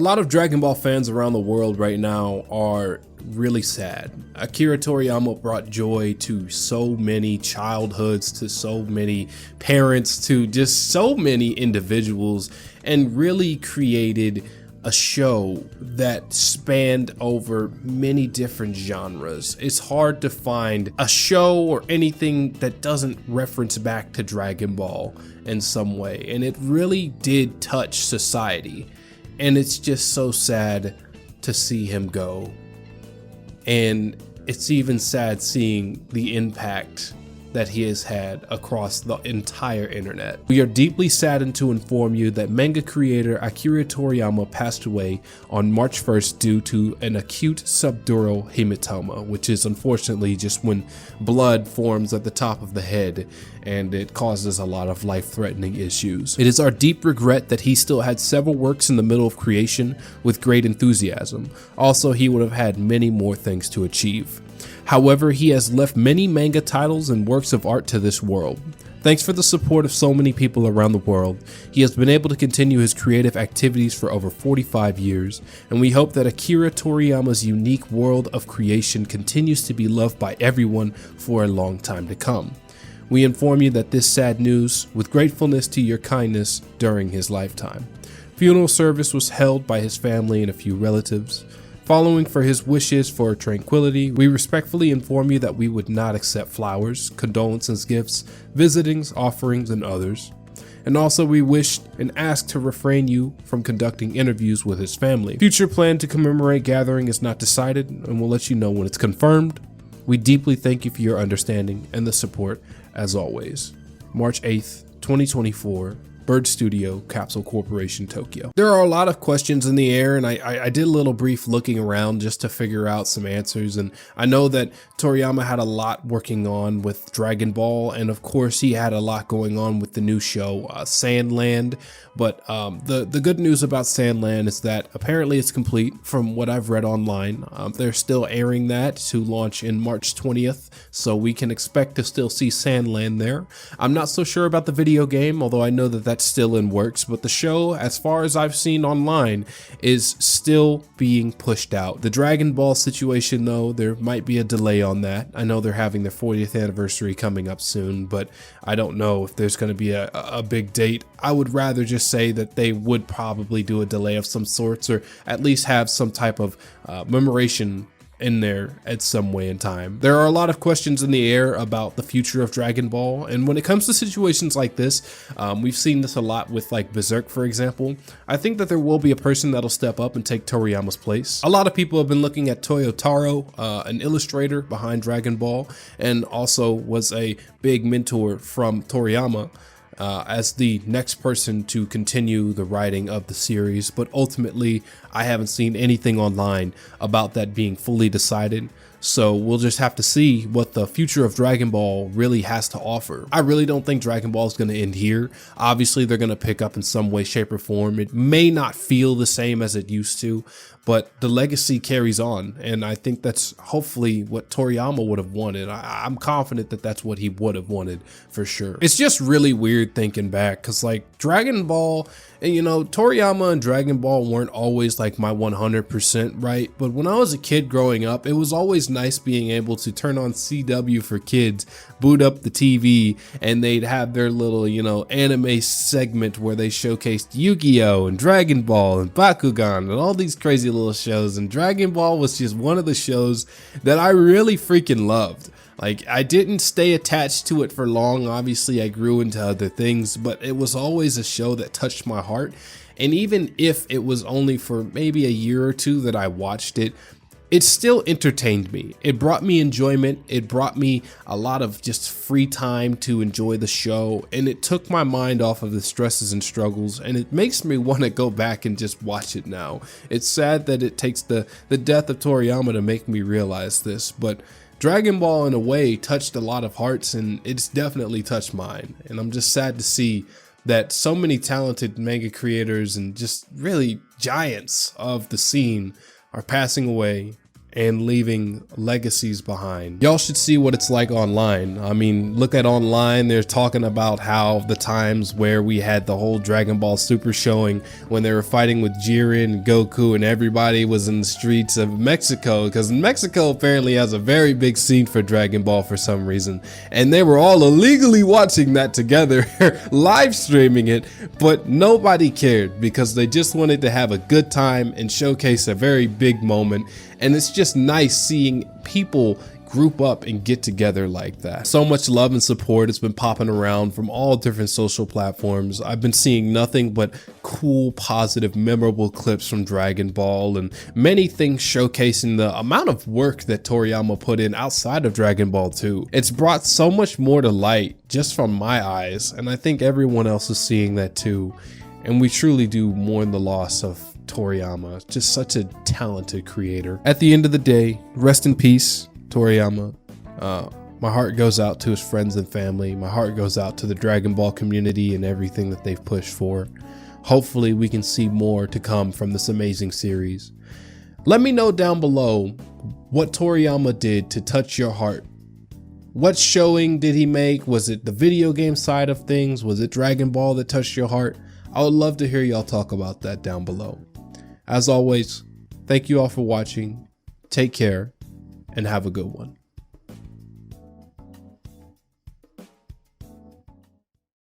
lot of Dragon Ball fans around the world right now are really sad. Akira Toriyama brought joy to so many childhoods, to so many parents, to just so many individuals, and really created a show that spanned over many different genres. It's hard to find a show or anything that doesn't reference back to Dragon Ball in some way, and it really did touch society. And it's just so sad to see him go. And it's even sad seeing the impact that he has had across the entire internet. We are deeply saddened to inform you that manga creator Akira Toriyama passed away on March 1st due to an acute subdural hematoma, which is unfortunately just when blood forms at the top of the head and it causes a lot of life-threatening issues. It is our deep regret that he still had several works in the middle of creation with great enthusiasm. Also, he would have had many more things to achieve. However, he has left many manga titles and works of art to this world. Thanks for the support of so many people around the world. He has been able to continue his creative activities for over 45 years, and we hope that Akira Toriyama's unique world of creation continues to be loved by everyone for a long time to come. We inform you that this sad news with gratefulness to your kindness during his lifetime. Funeral service was held by his family and a few relatives. Following for his wishes for tranquility, we respectfully inform you that we would not accept flowers, condolences gifts, visitings, offerings, and others. And also we wish and ask to refrain you from conducting interviews with his family. Future plan to commemorate gathering is not decided, and we'll let you know when it's confirmed. We deeply thank you for your understanding and the support as always. March 8th, 2024. Bird Studio, Capsule Corporation, Tokyo. There are a lot of questions in the air, and I did a little brief looking around just to figure out some answers. And I know that Toriyama had a lot working on with Dragon Ball, and of course he had a lot going on with the new show Sandland. But the good news about Sandland is that apparently it's complete from what I've read online. They're still airing that to launch in March 20th, so we can expect to still see Sandland there. I'm not so sure about the video game, although I know that that's still in works, but the show, as far as I've seen online, is still being pushed out. The Dragon Ball situation, though, there might be a delay on that. I know they're having their 40th anniversary coming up soon, but I don't know if there's going to be a big date. I would rather just say that they would probably do a delay of some sorts, or at least have some type of commemoration in there at some way in time. There are a lot of questions in the air about the future of Dragon Ball, and when it comes to situations like this, we've seen this a lot with like Berserk, for example. I think that there will be a person that'll step up and take Toriyama's place. A lot of people have been looking at Toyotaro, an illustrator behind Dragon Ball, and also was a big mentor from Toriyama, as the next person to continue the writing of the series, but ultimately I haven't seen anything online about that being fully decided. So we'll just have to see what the future of Dragon Ball really has to offer. I really don't think Dragon Ball is going to end here. Obviously, they're going to pick up in some way, shape, or form. It may not feel the same as it used to, but the legacy carries on. And I think that's hopefully what Toriyama would have wanted. I'm confident that that's what he would have wanted for sure. It's just really weird thinking back, because like Dragon Ball, and you know, Toriyama and Dragon Ball weren't always like my 100% right, but when I was a kid growing up, it was always nice being able to turn on CW for kids, boot up the TV, and they'd have their little, you know, anime segment where they showcased Yu-Gi-Oh! And Dragon Ball and Bakugan and all these crazy little shows, and Dragon Ball was just one of the shows that I really freaking loved. Like, I didn't stay attached to it for long. Obviously, I grew into other things, but it was always a show that touched my heart. And even if it was only for maybe a year or two that I watched it, it still entertained me. It brought me enjoyment. It brought me a lot of just free time to enjoy the show, and it took my mind off of the stresses and struggles, and it makes me want to go back and just watch it now. It's sad that it takes the death of Toriyama to make me realize this, but Dragon Ball in a way touched a lot of hearts, and it's definitely touched mine. And I'm just sad to see that so many talented manga creators and just really giants of the scene are passing away, and leaving legacies behind. Y'all should see what it's like online. I mean, look at online, they're talking about how the times where we had the whole Dragon Ball Super showing when they were fighting with Jiren and Goku and everybody was in the streets of Mexico, because Mexico apparently has a very big scene for Dragon Ball for some reason, and they were all illegally watching that together, live streaming it, but nobody cared because they just wanted to have a good time and showcase a very big moment. And it's just nice seeing people group up and get together like that. So much love and support has been popping around from all different social platforms. I've been seeing nothing but cool, positive, memorable clips from Dragon Ball and many things showcasing the amount of work that Toriyama put in outside of Dragon Ball 2. It's brought so much more to light just from my eyes, and I think everyone else is seeing that too. And we truly do mourn the loss of Toriyama, just such a talented creator. At the end of the day, rest in peace, Toriyama. My heart goes out to his friends and family. My heart goes out to the Dragon Ball community and everything that they've pushed for. Hopefully we can see more to come from this amazing series. Let me know down below what Toriyama did to touch your heart. What showing did he make? Was it the video game side of things? Was it Dragon Ball that touched your heart? I would love to hear y'all talk about that down below. As always, thank you all for watching. Take care and have a good one.